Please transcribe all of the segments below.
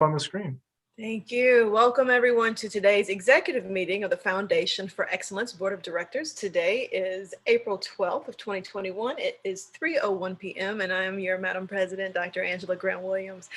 on the screen. Thank you. Welcome everyone to today's executive meeting of the Foundation for Excellence Board of Directors. Today is April 12th of 2021. It is 3:01 p.m. and I am your Madam President, Dr. Angela Grant Williams.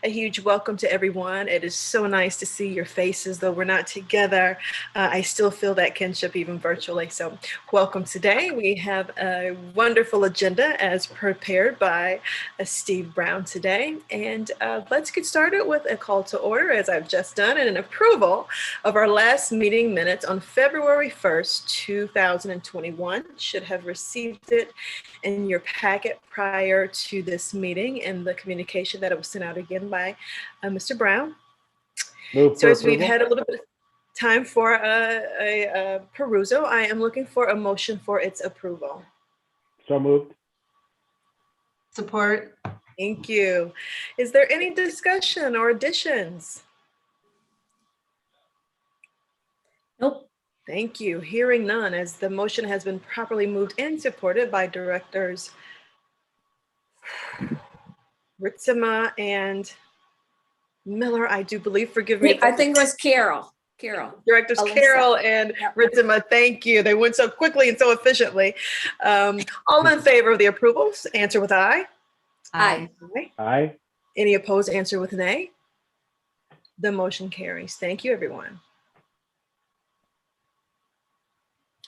A huge welcome to everyone. It is so nice to see your faces, though we're not together. I still feel that kinship even virtually. So welcome today. We have a wonderful agenda as prepared by Steve Brown today. And let's get started with a call to order, as I've just done, and an approval of our last meeting minutes on February 1st, 2021. Should have received it in your packet prior to this meeting and the communication that it was sent out again by Mr. Brown. So as we've had a little bit of time for a perusal, I am looking for a motion for its approval. So moved. Support. Thank you. Is there any discussion or additions? Nope. Thank you. Hearing none, as the motion has been properly moved and supported by Directors Ritzema and Miller, I do believe, forgive me. I think it was Carol. Directors Alyssa. Carol and Ritzema, thank you. They went so quickly and so efficiently. All in favor of the approvals, answer with aye. Aye. Aye. Any opposed, answer with nay. The motion carries. Thank you, everyone.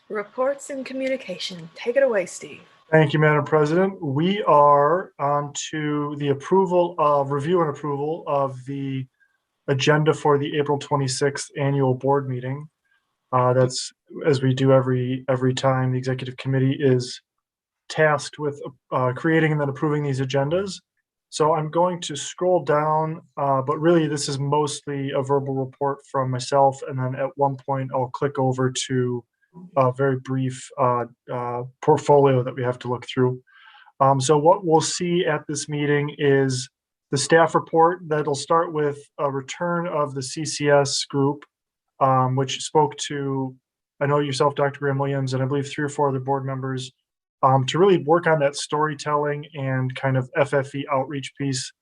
Reports and communication. Take it away, Steve. Thank you, Madam President. We are on to the review and approval of the agenda for the April 26th annual board meeting. That's, as we do every time, the executive committee is tasked with creating and then approving these agendas. So I'm going to scroll down, but really this is mostly a verbal report from myself. And then at one point I'll click over to a very brief portfolio that we have to look through. So what we'll see at this meeting is the staff report that'll start with a return of the CCS group, which spoke to, I know yourself, Dr. Graham Williams, and I believe 3 or 4 other board members, to really work on that storytelling and kind of FFE outreach piece.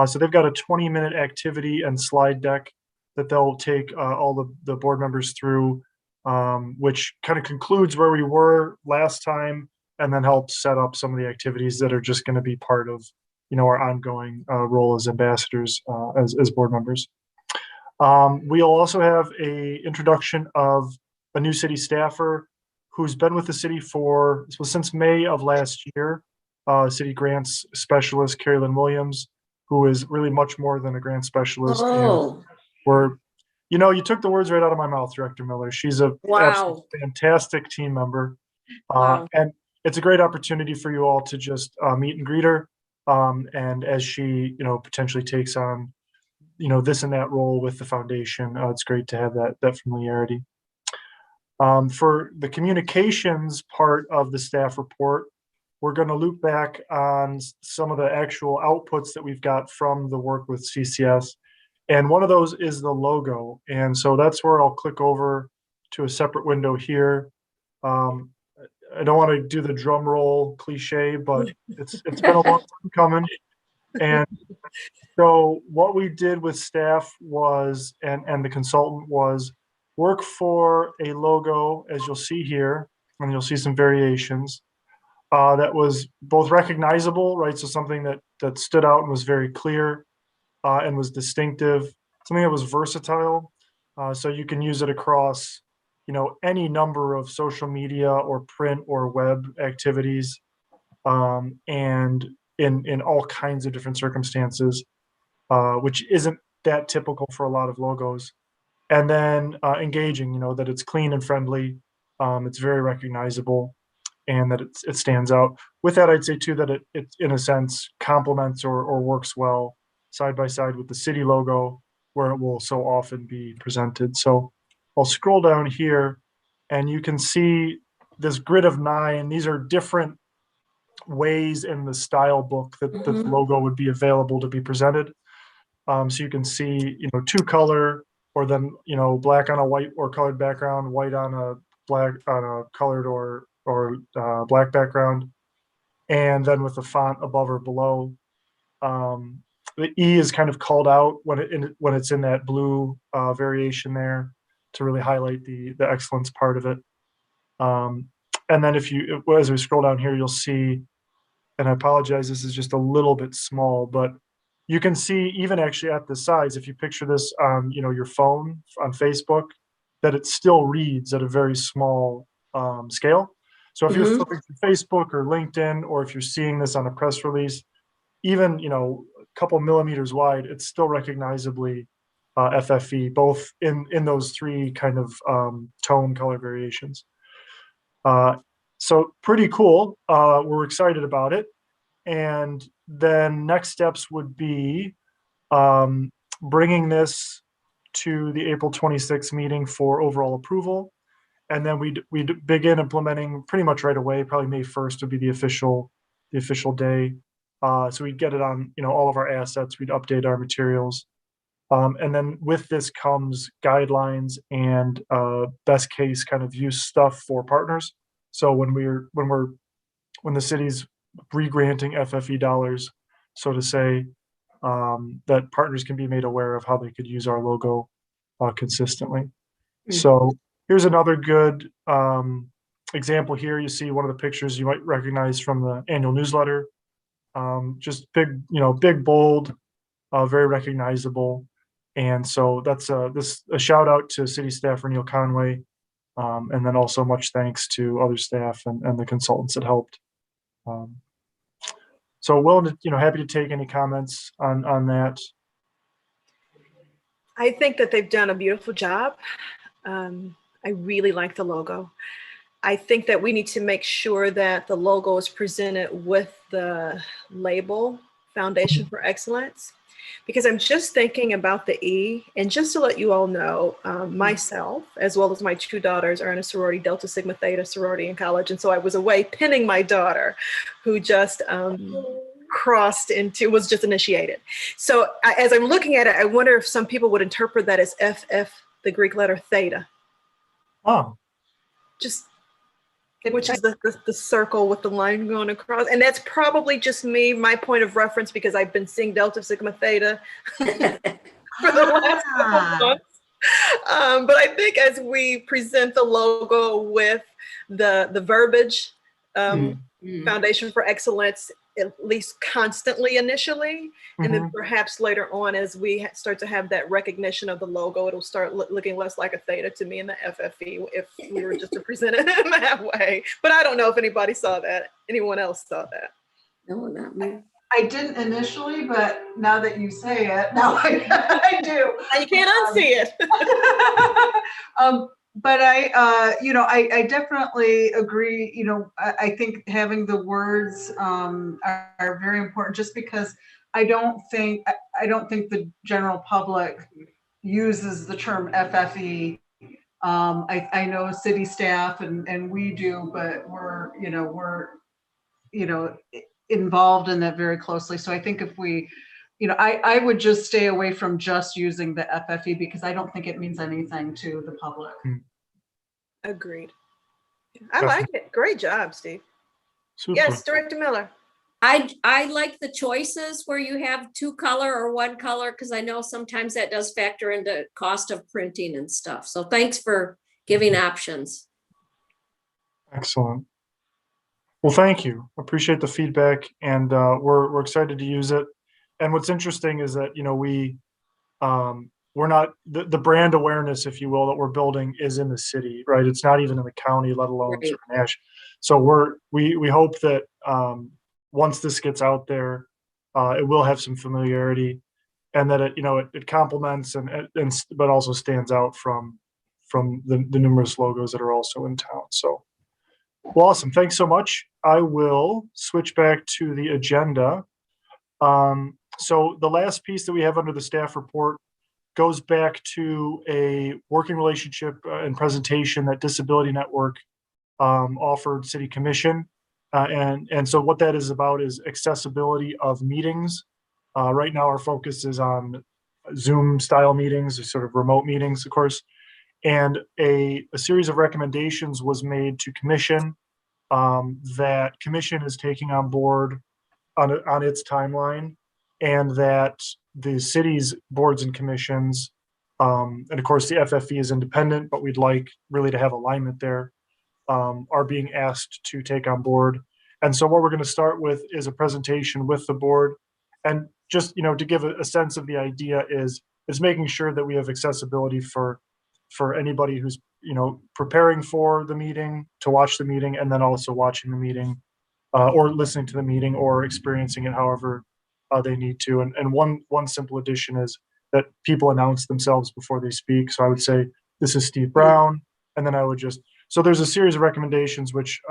So they've got a 20-minute activity and slide deck that they'll take all the board members through, which kind of concludes where we were last time and then helps set up some of the activities that are just going to be part of, our ongoing role as ambassadors, as board members. We'll also have a introduction of a new city staffer who's been with the city since May of last year, city grants specialist, Carolyn Williams, who is really much more than a grant specialist. Oh. And you took the words right out of my mouth, Director Miller. She's a fantastic team member. Wow. And it's a great opportunity for you all to just meet and greet her. And as she, potentially takes on, this and that role with the foundation, it's great to have that familiarity. For the communications part of the staff report, we're going to loop back on some of the actual outputs that we've got from the work with CCS. And one of those is the logo. And so that's where I'll click over to a separate window here. I don't want to do the drum roll cliche, but it's been a long time coming. And so what we did with staff was, and the consultant was, work for a logo, as you'll see here, and you'll see some variations, that was both recognizable, right? So something that stood out and was very clear, and was distinctive, something that was versatile. So you can use it across, any number of social media or print or web activities, and in all kinds of different circumstances, which isn't that typical for a lot of logos. And then engaging, that it's clean and friendly, it's very recognizable, and that it stands out. With that, I'd say too that it in a sense complements or works well side by side with the city logo, where it will so often be presented. So I'll scroll down here and you can see this grid of 9. These are different ways in the style book that the logo would be available to be presented. So you can see, 2-color, or then, black on a white or colored background, white on a black on a colored or black background, and then with the font above or below. the E is kind of called out when it's in that blue variation there to really highlight the excellence part of it. And then as we scroll down here, you'll see, and I apologize, this is just a little bit small, but you can see even actually at the size, if you picture this on, your phone on Facebook, that it still reads at a very small scale. So if you're Mhm. flipping through Facebook or LinkedIn, or if you're seeing this on a press release, even, a couple millimeters wide, it's still recognizably FFE, both in those three kind of tone color variations. So pretty cool. We're excited about it. And then next steps would be bringing this to the April 26th meeting for overall approval. And then we'd begin implementing pretty much right away. Probably May 1st would be the official day. So we'd get it on, all of our assets. We'd update our materials. And then with this comes guidelines and best case kind of use stuff for partners. So when the city's re-granting FFE dollars, so to say, that partners can be made aware of how they could use our logo consistently. So here's another good example here. You see one of the pictures you might recognize from the annual newsletter. Just big, bold, very recognizable. And so that's a shout out to city staff Neil Conway, and then also much thanks to other staff and the consultants that helped. So willing to, happy to take any comments on that. I think that they've done a beautiful job. I really like the logo. I think that we need to make sure that the logo is presented with the label Foundation for Excellence, because I'm just thinking about the E. And just to let you all know, myself, as well as my two daughters, are in a sorority, Delta Sigma Theta sorority in college. And so I was away pinning my daughter, who just was just initiated. So as I'm looking at it, I wonder if some people would interpret that as FF, the Greek letter theta. Oh, Which is the circle with the line going across. And that's probably just me, my point of reference, because I've been seeing Delta Sigma Theta for the last couple of months. But I think as we present the logo with the verbiage, Foundation for Excellence, at least constantly initially, and then perhaps later on, as we start to have that recognition of the logo, it'll start looking less like a theta to me in the FFE if we were just to present it in that way. But I don't know if anybody saw that. Anyone else saw that? No, not me. I didn't initially, but now that you say it, now I do. And you can't unsee it. But I definitely agree. I think having the words are very important, just because I don't think the general public uses the term FFE. I know city staff and we do, but we're involved in that very closely. So I think if we, I would just stay away from just using the FFE, because I don't think it means anything to the public. Agreed. I like it. Great job, Steve. super. Yes, Director Miller. I like the choices where you have two color or one color, because I know sometimes that does factor into cost of printing and stuff. So thanks for giving options. Excellent. Well, thank you. Appreciate the feedback, and we're excited to use it. And what's interesting is that we're not the brand awareness, if you will, that we're building is in the city, right? It's not even in the county, let alone Right. Nash. So we hope that once this gets out there, it will have some familiarity, and that it complements and but also stands out from the numerous logos that are also in town. So. Well, awesome. Thanks so much. I will switch back to the agenda. So the last piece that we have under the staff report goes back to a working relationship and presentation that Disability Network offered City Commission. And so what that is about is accessibility of meetings. Right now, our focus is on Zoom style meetings, sort of remote meetings, of course. And a series of recommendations was made to Commission that Commission is taking on board on its timeline. and that the city's boards and commissions, and of course the FFE is independent, but we'd like really to have alignment there, are being asked to take on board. And so what we're going to start with is a presentation with the board. And just, to give a sense of the idea is making sure that we have accessibility for anybody who's, preparing for the meeting, to watch the meeting, and then also watching the meeting, or listening to the meeting, or experiencing it however they need to. And one simple addition is that people announce themselves before they speak. So I would say, this is Steve Brown, and then I would so there's a series of recommendations which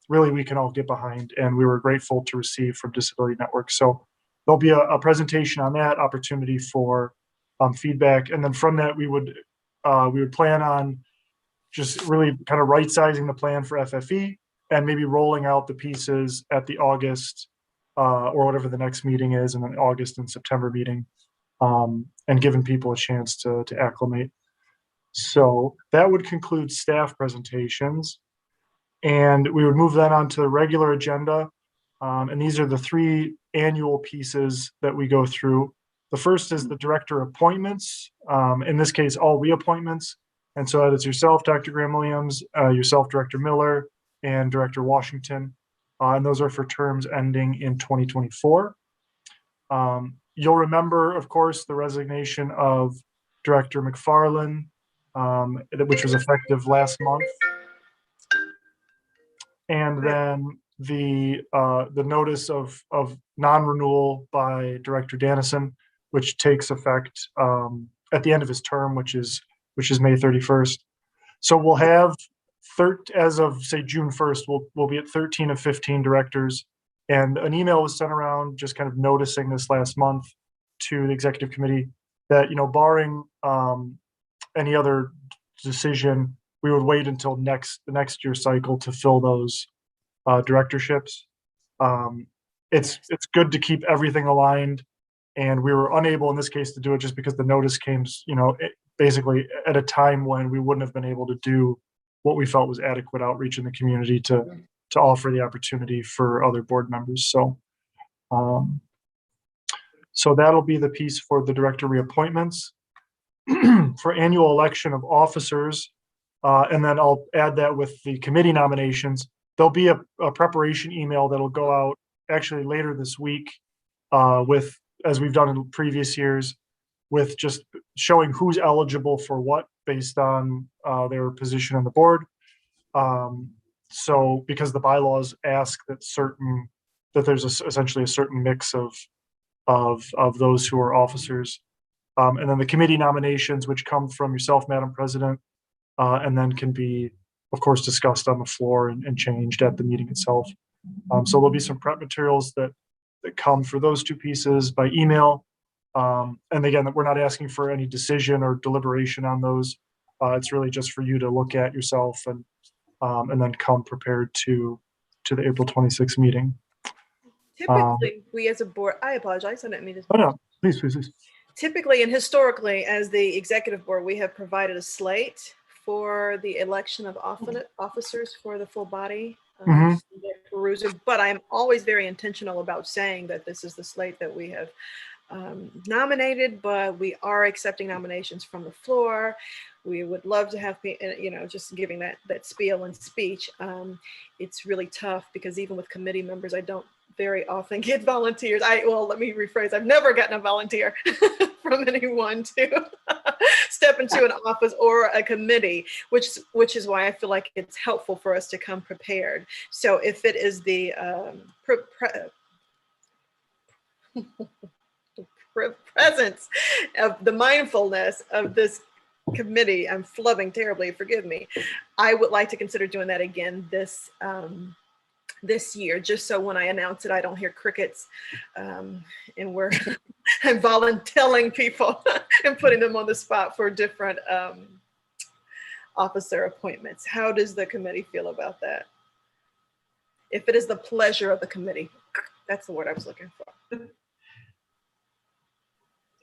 really we can all get behind, and we were grateful to receive from Disability Network. So there'll be a presentation on that, opportunity for feedback, and then from that we would plan on just really kind of right-sizing the plan for FFE, and maybe rolling out the pieces at the August or whatever the next meeting is, and then August and September meeting, and giving people a chance to acclimate. So that would conclude staff presentations, and we would move that on to the regular agenda. And these are the 3 annual pieces that we go through. The first is the director appointments, in this case, all reappointments. And so that is yourself, Dr. Graham Williams, yourself, Director Miller, and Director Washington. And those are for terms ending in 2024. You'll remember, of course, the resignation of Director McFarland, which was effective last month. And then the notice of non-renewal by Director Dannison, which takes effect at the end of his term, which is May 31st. So we'll have as of say June 1st, we'll be at 13 of 15 directors. And an email was sent around just kind of noticing this last month to the executive committee that, barring any other decision, we would wait until the next year cycle to fill those directorships. It's good to keep everything aligned, and we were unable in this case to do it just because the notice came, basically at a time when we wouldn't have been able to do what we felt was adequate outreach in the community to offer the opportunity for other board members. So that'll be the piece for the director reappointments. For annual election of officers, and then I'll add that with the committee nominations. There'll be a preparation email that'll go out actually later this week, with, as we've done in previous years, with just showing who's eligible for what based on their position on the board. So because the bylaws ask that there's essentially a certain mix of those who are officers. And then the committee nominations, which come from yourself, Madam President, and then can be, of course, discussed on the floor and changed at the meeting itself. So there'll be some prep materials that come for those 2 pieces by email. And again, we're not asking for any decision or deliberation on those. It's really just for you to look at yourself and then come prepared to the April 26th meeting. Typically, we as a board, I apologize, I didn't mean to. Oh no, please. Typically and historically, as the executive board, we have provided a slate for the election of officers for the full body. But I'm always very intentional about saying that this is the slate that we have nominated, but we are accepting nominations from the floor. We would love to have, just giving that spiel and speech. It's really tough because even with committee members, I don't very often get volunteers. Let me rephrase. I've never gotten a volunteer from anyone to step into an office or a committee, which is why I feel like it's helpful for us to come prepared. So if it is the presence of the mindfulness of this committee, I'm flubbing terribly, forgive me, I would like to consider doing that again this year, just so when I announce it, I don't hear crickets, and I'm volunteering people and putting them on the spot for different officer appointments. How does the committee feel about that? If it is the pleasure of the committee, that's the word I was looking for.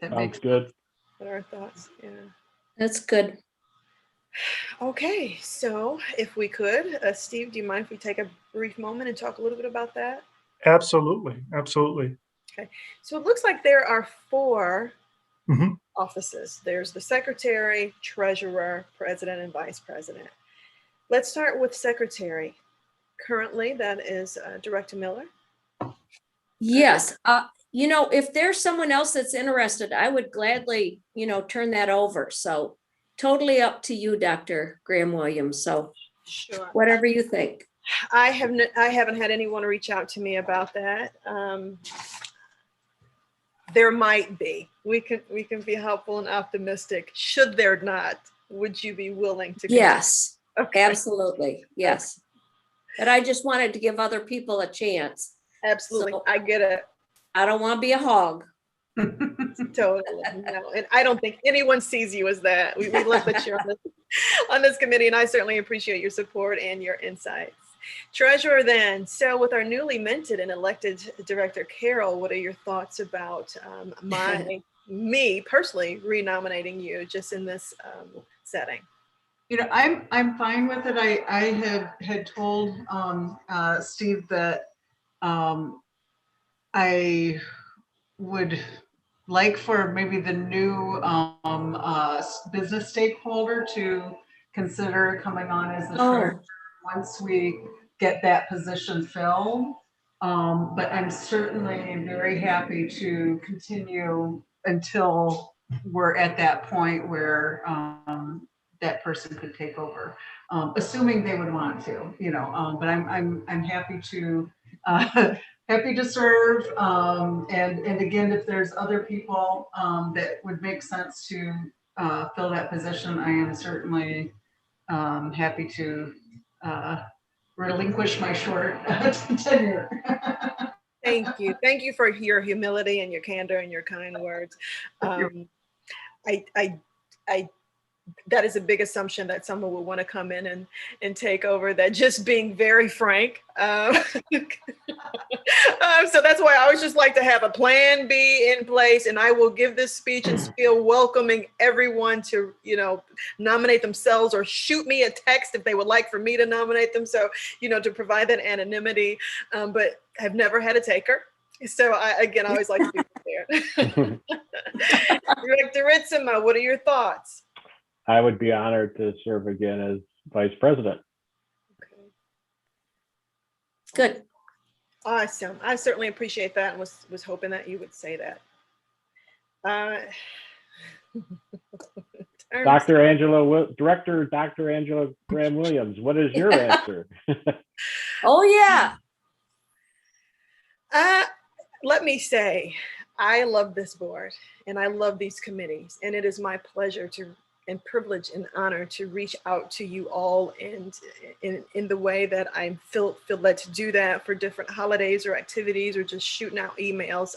Sounds good. What are our thoughts? Yeah. That's good. Okay, so if we could, Steve, do you mind if we take a brief moment and talk a little bit about that? Absolutely. Okay, so it looks like there are 4 Mhm. offices. There's the secretary, treasurer, president, and vice president. Let's start with secretary. Currently, that is Director Miller. Yes, if there's someone else that's interested, I would gladly, turn that over. So totally up to you, Dr. Graham Williams. So Sure. whatever you think. I haven't had anyone reach out to me about that. There might be. We can be helpful and optimistic. Should there not, would you be willing to? Yes, Okay. absolutely. Yes. But I just wanted to give other people a chance. Absolutely. So, I get it. I don't want to be a hog. Totally. No, and I don't think anyone sees you as that. We love that you're on this committee, and I certainly appreciate your support and your insights. Treasurer then, so with our newly minted and elected Director Carol, what are your thoughts about me personally renominating you just in this setting? I'm fine with it. I had told Steve that I would like for maybe the new business stakeholder to consider coming on as the treasurer once we get that position filled. But I'm certainly very happy to continue until we're at that point where that person could take over, assuming they would want to, but I'm happy to happy to serve. And again, if there's other people that would make sense to fill that position, I am certainly happy to relinquish my short tenure. Thank you. Thank you for your humility and your candor and your kind words. I that is a big assumption that someone will want to come in and take over that, just being very frank. So that's why I always just like to have a plan B in place, and I will give this speech and spiel welcoming everyone to, nominate themselves or shoot me a text if they would like for me to nominate them. So, to provide that anonymity, but I've never had a taker. So I always like to be prepared. Director Ritzema, what are your thoughts? I would be honored to serve again as vice president. Okay. Good. Awesome. I certainly appreciate that and was hoping that you would say that. Director Dr. Angela Graham Williams, what is your answer? Oh, yeah. Let me say, I love this board and I love these committees, and it is my pleasure and privilege and honor to reach out to you all and in the way that I feel led to do that for different holidays or activities or just shooting out emails.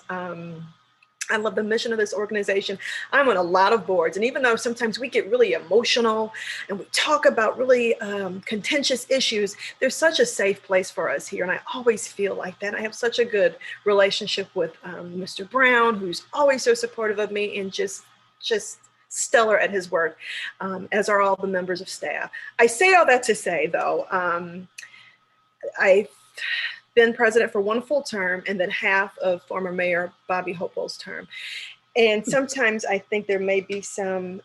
I love the mission of this organization. I'm on a lot of boards, and even though sometimes we get really emotional and we talk about really contentious issues, there's such a safe place for us here, and I always feel like that. I have such a good relationship with Mr. Brown, who's always so supportive of me and just stellar at his work, as are all the members of staff. I say all that to say, though, I've been president for 1 full term and then half of former Mayor Bobby Hopewell's term. And sometimes I think there may be some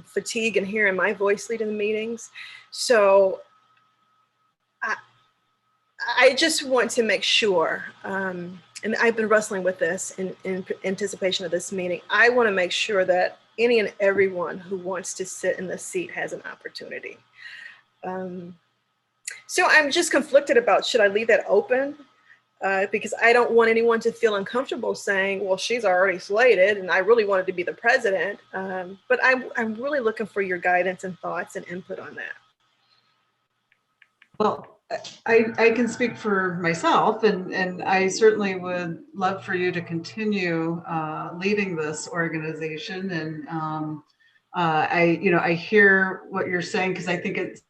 fatigue in hearing my voice leading the meetings. So I just want to make sure, and I've been wrestling with this in anticipation of this meeting, I want to make sure that any and everyone who wants to sit in the seat has an opportunity. So I'm just conflicted about, should I leave that open? Because I don't want anyone to feel uncomfortable saying, well, she's already slated and I really wanted to be the president. But I'm really looking for your guidance and thoughts and input on that. Well, I can speak for myself, and I certainly would love for you to continue leading this organization. And I hear what you're saying, because I think it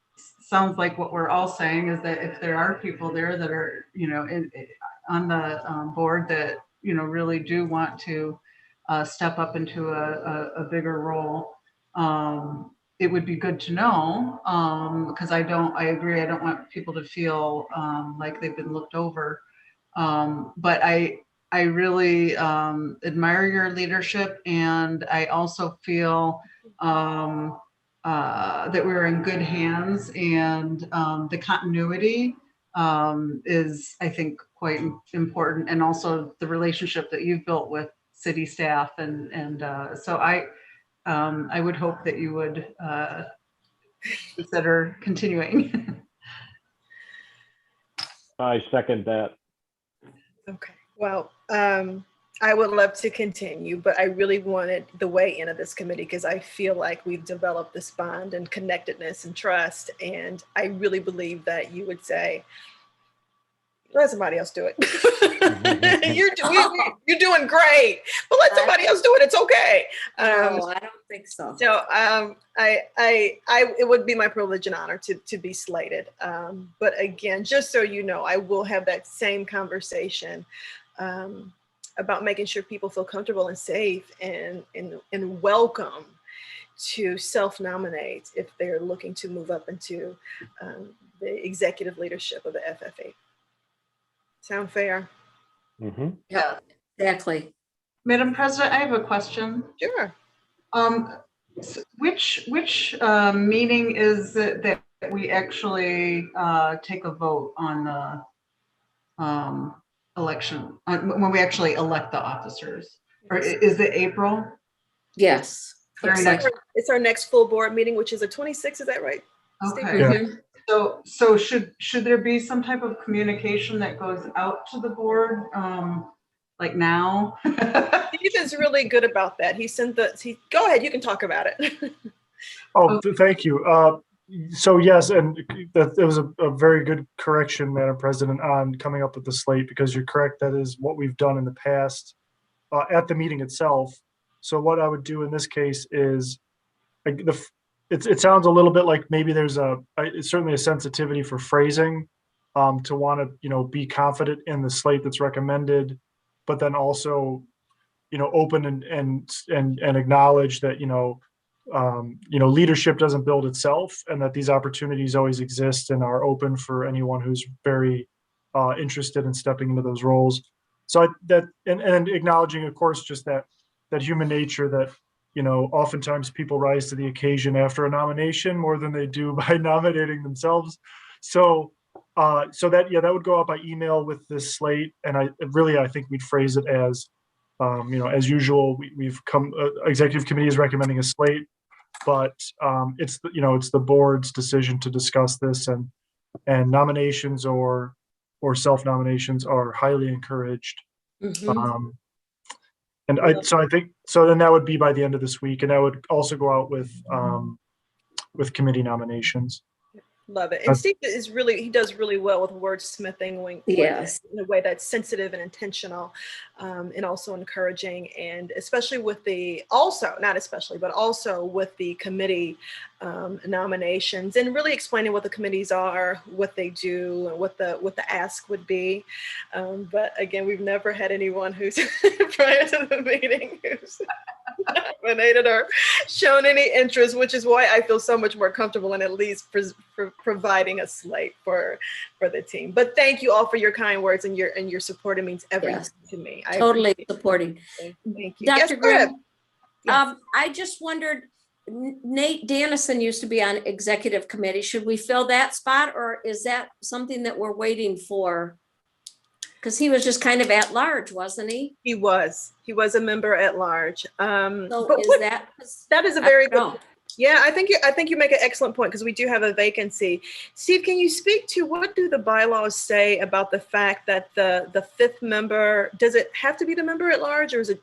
sounds like what we're all saying is that if there are people there that are, on the board that, really do want to step up into a bigger role, it would be good to know, because I agree, I don't want people to feel like they've been looked over. But I I really admire your leadership, and I also feel that we're in good hands, and the continuity is, I think, quite important, and also the relationship that you've built with city staff, and so I would hope that you would consider continuing. I second that. Okay, well, I would love to continue, but I really wanted the way in of this committee because I feel like we've developed this bond and connectedness and trust. And I really believe that you would say, let somebody else do it. You're doing great, but let somebody else do it. It's okay. No, I don't think so. So it would be my privilege and honor to be slated. But again, just so you know, I will have that same conversation about making sure people feel comfortable and safe and welcome to self-nominate if they're looking to move up into the executive leadership of the FFE. Sound fair? Mm-hmm. Yeah, exactly. Madam President, I have a question. Sure. Which meeting is it that we actually take a vote on the election, when we actually elect the officers? Or is it April? Yes. Very next. It's our next full board meeting, which is the 26th. Is that right? Okay. Yeah. Mhm. So should there be some type of communication that goes out to the board, like now? Stephen's really good about that. Go ahead, you can talk about it. Oh, thank you. So yes, and that was a very good correction, Madam President, on coming up with the slate, because you're correct. That is what we've done in the past at the meeting itself. So what I would do in this case is, it sounds a little bit like maybe there's certainly a sensitivity for phrasing, to want to be confident in the slate that's recommended, but then also open and acknowledge that leadership doesn't build itself, and that these opportunities always exist and are open for anyone who's very interested in stepping into those roles. So and acknowledging, of course, just that human nature that oftentimes people rise to the occasion after a nomination more than they do by nominating themselves. So that would go out by email with this slate, and I think we'd phrase it as as usual, we've come, executive committee is recommending a slate, but it's the board's decision to discuss this, and nominations or self-nominations are highly encouraged. Mhm. And I think then that would be by the end of this week, and that would also go out with committee nominations. Love it. And Steve he does really well with wordsmithing Yes. in a way that's sensitive and intentional, and also encouraging, and especially with also with the committee nominations, and really explaining what the committees are, what they do, and what the ask would be. But again, we've never had anyone who's prior to the meeting who's nominated or shown any interest, which is why I feel so much more comfortable in at least providing a slate for the team. But thank you all for your kind words and your support. It means everything to me. I Totally appreciate it. supporting. Thank you. Dr. Yes, Grimm, Yes. I just wondered, Nate Dannison used to be on executive committee. Should we fill that spot, or is that something that we're waiting for? Because he was just kind of at large, wasn't he? He was a member at large. So But is that is a very I good. don't know. Yeah, I think you make an excellent point, because we do have a vacancy. Steve, can you speak to what do the bylaws say about the fact that the fifth member, does it have to be the member at large, or is it,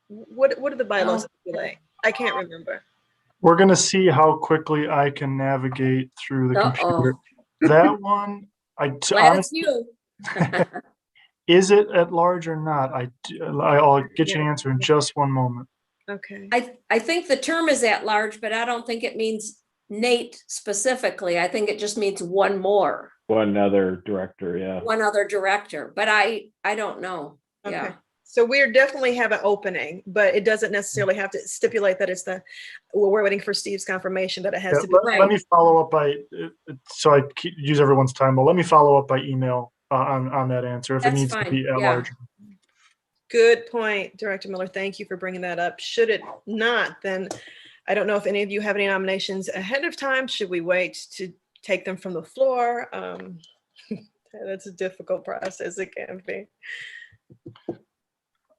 what do the bylaws say? I can't remember. We're going to see how quickly I can navigate through the computer. That one, Glad it's you. is it at large or not? I'll get you an answer in just one moment. Okay. I think the term is at large, but I don't think it means Nate specifically. I think it just means one more. One other director, yeah. One other director, but I don't know. Okay. Yeah. So we're definitely have an opening, but it doesn't necessarily have to stipulate that we're waiting for Steve's confirmation that it has to be. Let me follow up so I use everyone's time, but let me follow up by email on that answer if it That's needs fine. to be at Yeah. large. Good point, Director Miller. Thank you for bringing that up. Should it not, then I don't know if any of you have any nominations ahead of time. Should we wait to take them from the floor? That's a difficult process. It can be.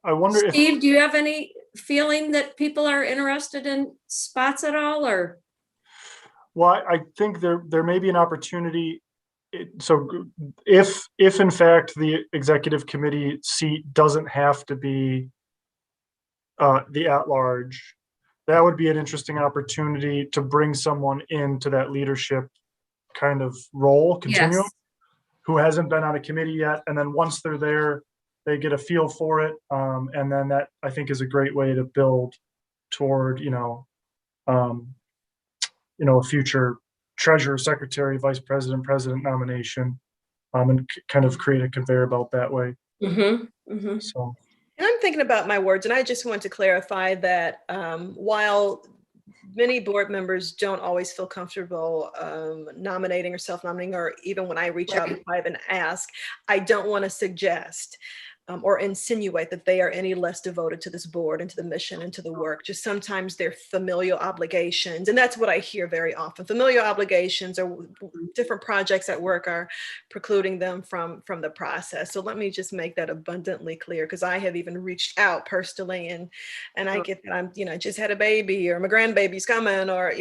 I wonder if, Steve, do you have any feeling that people are interested in spots at all, or? well, I think there may be an opportunity. So if in fact the executive committee seat doesn't have to be the at-large, that would be an interesting opportunity to bring someone into that leadership kind of role continuum Yes. who hasn't been on a committee yet. And then once they're there, they get a feel for it. And then that, I think, is a great way to build toward, a future treasurer, secretary, vice president, president nomination, and kind of create a conveyor belt that way. So. And I'm thinking about my words, and I just want to clarify that while many board members don't always feel comfortable nominating or self-nominating, or even when I reach out and and ask, I don't want to suggest or insinuate that they are any less devoted to this board and to the mission and to the work. Just sometimes they're familial obligations. And that's what I hear very often. Familial obligations or different projects at work are precluding them from the process. So let me just make that abundantly clear, because I have even reached out personally and I get that I'm, just had a baby, or my grandbaby's coming, or,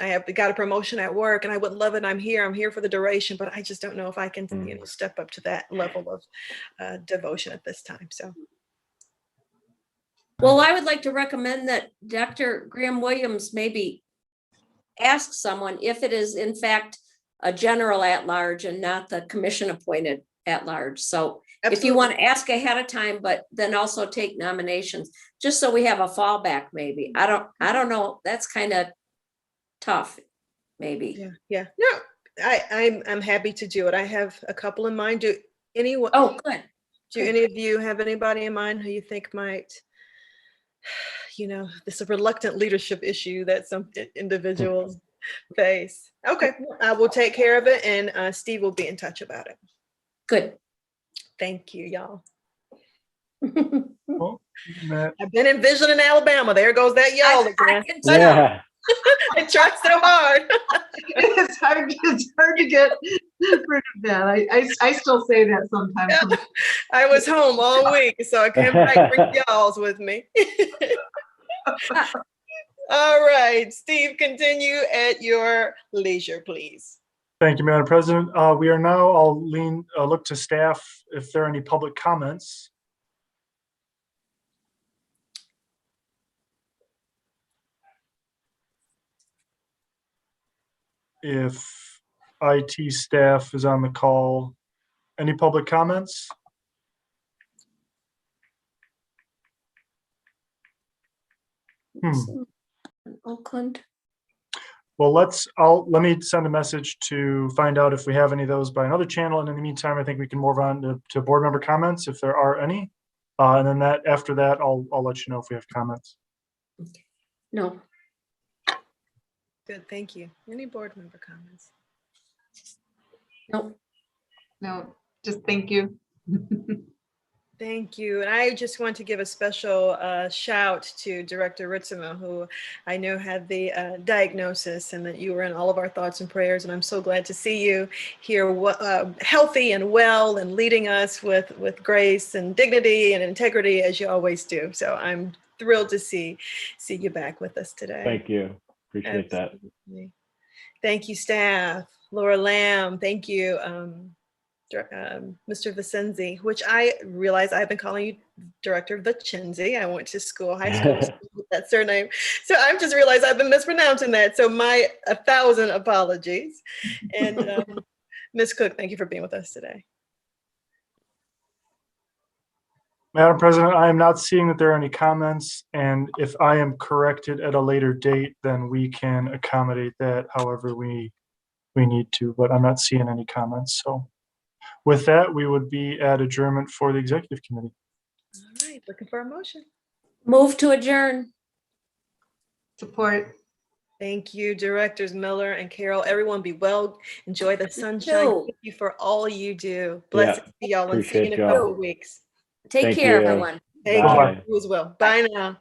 I have got a promotion at work and I would love it. I'm here for the duration, but I just don't know if I can, step up to that level of devotion at this time. So. Well, I would like to recommend that Dr. Graham Williams maybe ask someone if it is in fact a general at-large and not the commission appointed at-large. So if you want to ask ahead of time, but then also take nominations, just so we have a fallback, maybe. I don't know. That's kind of tough, maybe. Yeah. No, I'm happy to do it. I have a couple in mind. Do anyone? Oh, good. Do any of you have anybody in mind who you think might, this is a reluctant leadership issue that some individuals face? Okay, I will take care of it, and Steve will be in touch about it. Good. Thank you, y'all. Well, Matt, I've been envisioning Alabama. There goes that y'all again. Yeah. I tried so hard. It's hard to get rid of that. I still say that sometimes. Yeah. I was home all week, so I came back bring y'all's with me. All right, Steve, continue at your leisure, please. thank you, Madam President. We are now, I'll look to staff if there are any public comments. If IT staff is on the call, any public comments? Oakland. Well, let me send a message to find out if we have any of those by another channel. And in the meantime, I think we can move on to board member comments if there are any. And then after that, I'll let you know if we have comments. No. Good, thank you. Any board member comments? No. No, just thank you. Thank you. And I just want to give a special shout to Director Ritzema, who I know had the diagnosis, and that you were in all of our thoughts and prayers. And I'm so glad to see you here healthy and well and leading us with grace and dignity and integrity, as you always do. So I'm thrilled to see you back with us today. Thank you. Appreciate Absolutely. that. Thank you, staff. Laura Lamb, thank you. Mr. Vicenzi, which I realize I've been calling you Director Vicenzi. I went to high school with that surname. So I've just realized I've been mispronouncing that. So my 1,000 apologies. And Ms. Cook, thank you for being with us today. Madam President, I am not seeing that there are any comments. And if I am corrected at a later date, then we can accommodate that however we need to, but I'm not seeing any comments. So with that, we would be at adjournment for the executive committee. All right, looking for a motion. Move to adjourn. Support. Thank you, Directors Miller and Carol. Everyone be well. Enjoy the sunshine. Thank you for all you do. Blessed to see y'all and see you in a Appreciate y'all. couple of weeks. Take Thank care, you. everyone. Thank Bye. you. You as well. Bye now.